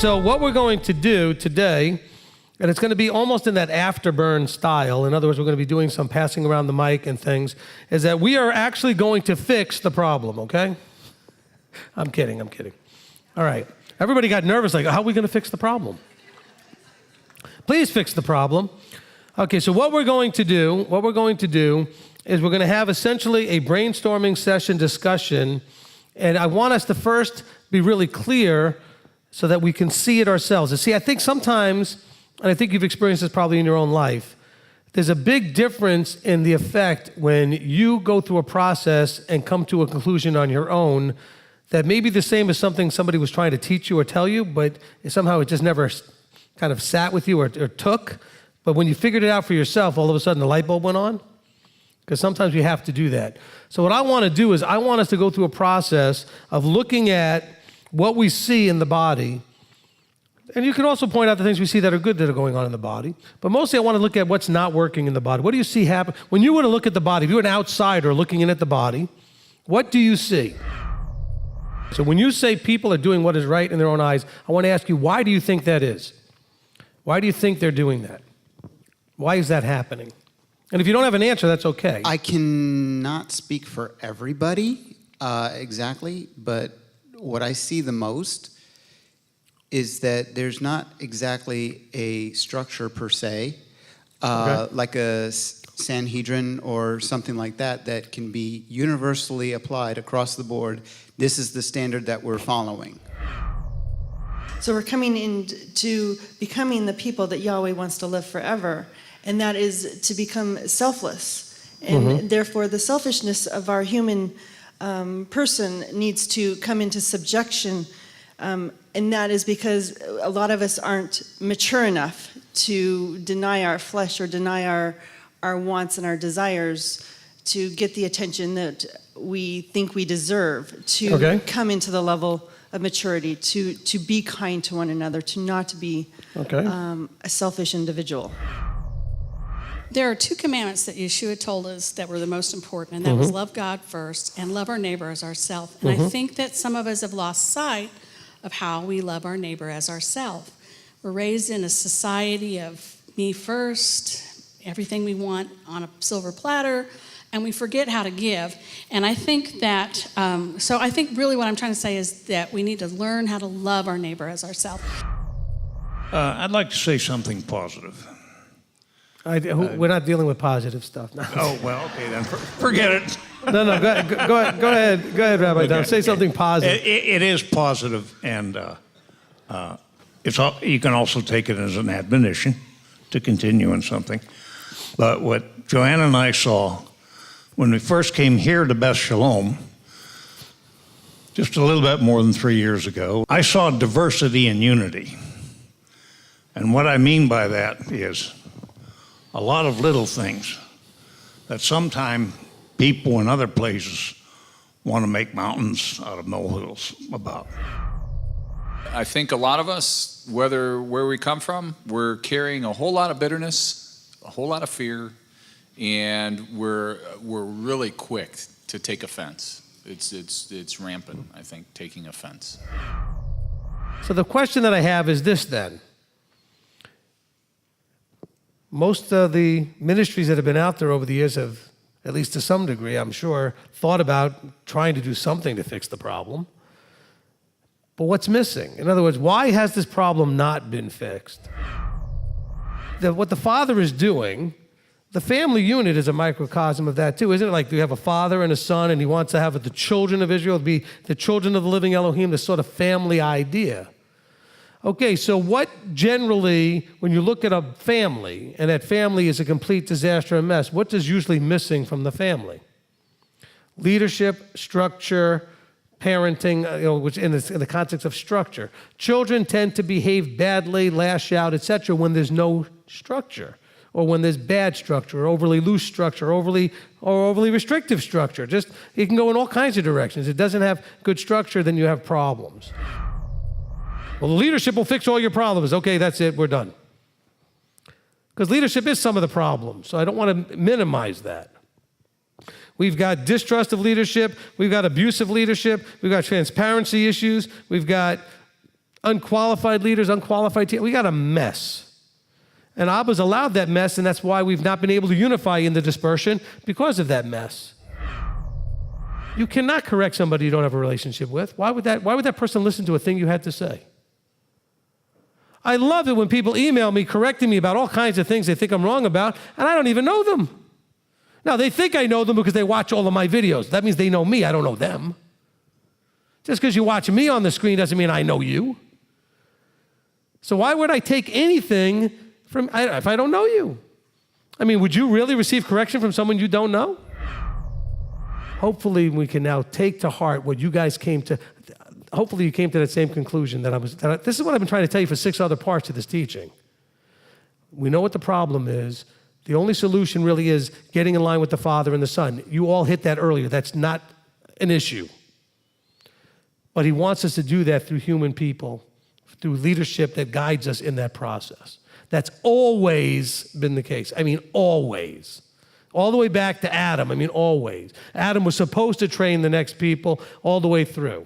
so what we're going to do today, and it's going to be almost in that afterburn style. In other words, we're going to be doing some passing around the mic and things, is that we are actually going to fix the problem, okay? I'm kidding. All right. Everybody got nervous, like, how are we going to fix the problem? Please fix the problem. Okay, so what we're going to do is we're going to have essentially a brainstorming session discussion, and I want us to first be really clear so that we can see it ourselves. And see, I think sometimes, and I think you've experienced this probably in your own life, there's a big difference in the effect when you go through a process and come to a conclusion on your own that may be the same as something somebody was trying to teach you or tell you, but somehow it just never kind of sat with you or took. But when you figured it out for yourself, all of a sudden the light bulb went on. Because sometimes we have to do that. So what I want to do is I want us to go through a process of looking at what we see in the body. And you can also point out the things we see that are good that are going on in the body. But mostly I want to look at what's not working in the body. What do you see happen? When you were to look at the body, if you were an outsider looking in at the body, what do you see? So when you say people are doing what is right in their own eyes, I want to ask you, why do you think that is? Why do you think they're doing that? Why is that happening? And if you don't have an answer, that's okay. I cannot speak for everybody exactly, but what I see the most is that there's not exactly a structure per se, like a Sanhedrin or something like that, that can be universally applied across the board. This is the standard that we're following. So we're coming into becoming the people that Yahweh wants to live forever, and that is to become selfless. And therefore, the selfishness of our human person needs to come into subjection, and that is because a lot of us aren't mature enough to deny our flesh or deny our wants and our desires to get the attention that we think we deserve, to come into the level of maturity, to be kind to one another, to not be a selfish individual. There are two commandments that Yeshua told us that were the most important, and that was love God first and love our neighbor as ourselves. And I think that some of us have lost sight of how we love our neighbor as ourselves. We're raised in a society of me first, everything we want on a silver platter, and we forget how to give. And I think that, so I think really what I'm trying to say is that we need to learn how to love our neighbor as ourselves. I'd like to say something positive. We're not dealing with positive stuff now. Oh, well, okay, then forget it. No, go ahead, Rabbi Don. Say something positive. It is positive, and you can also take it as an admonition to continue in something. But what Joanna and I saw when we first came here to Beth Shalom, just a little bit more than 3 years ago, I saw diversity and unity. And what I mean by that is a lot of little things that sometimes people in other places want to make mountains out of molehills about. I think a lot of us, where we come from, we're carrying a whole lot of bitterness, a whole lot of fear, and we're really quick to take offense. It's rampant, I think, taking offense. So the question that I have is this then. Most of the ministries that have been out there over the years have, at least to some degree, I'm sure, thought about trying to do something to fix the problem. But what's missing? In other words, why has this problem not been fixed? What the Father is doing, the family unit is a microcosm of that too, isn't it? Like you have a father and a son, and he wants to have the children of Israel be the children of the living Elohim, this sort of family idea. Okay, so what generally, when you look at a family, and that family is a complete disaster and mess, what is usually missing from the family? Leadership, structure, parenting, which in the context of structure. Children tend to behave badly, lash out, etc., when there's no structure, or when there's bad structure, or overly loose structure, or overly restrictive structure. Just, it can go in all kinds of directions. It doesn't have good structure, then you have problems. Well, the leadership will fix all your problems. Okay, that's it, we're done. Because leadership is some of the problem, so I don't want to minimize that. We've got distrust of leadership, we've got abusive leadership, we've got transparency issues, we've got unqualified leaders, unqualified team. We got a mess. And Abba's allowed that mess, and that's why we've not been able to unify in the dispersion because of that mess. You cannot correct somebody you don't have a relationship with. Why would that person listen to a thing you had to say? I love it when people email me correcting me about all kinds of things they think I'm wrong about, and I don't even know them. Now, they think I know them because they watch all of my videos. That means they know me. I don't know them. Just because you watch me on the screen doesn't mean I know you. So why would I take anything if I don't know you? I mean, would you really receive correction from someone you don't know? Hopefully we can now take to heart what you guys came to. Hopefully you came to that same conclusion this is what I've been trying to tell you for 6 other parts of this teaching. We know what the problem is. The only solution really is getting in line with the Father and the Son. You all hit that earlier. That's not an issue. But he wants us to do that through human people, through leadership that guides us in that process. That's always been the case. I mean, always. All the way back to Adam. I mean, always. Adam was supposed to train the next people all the way through.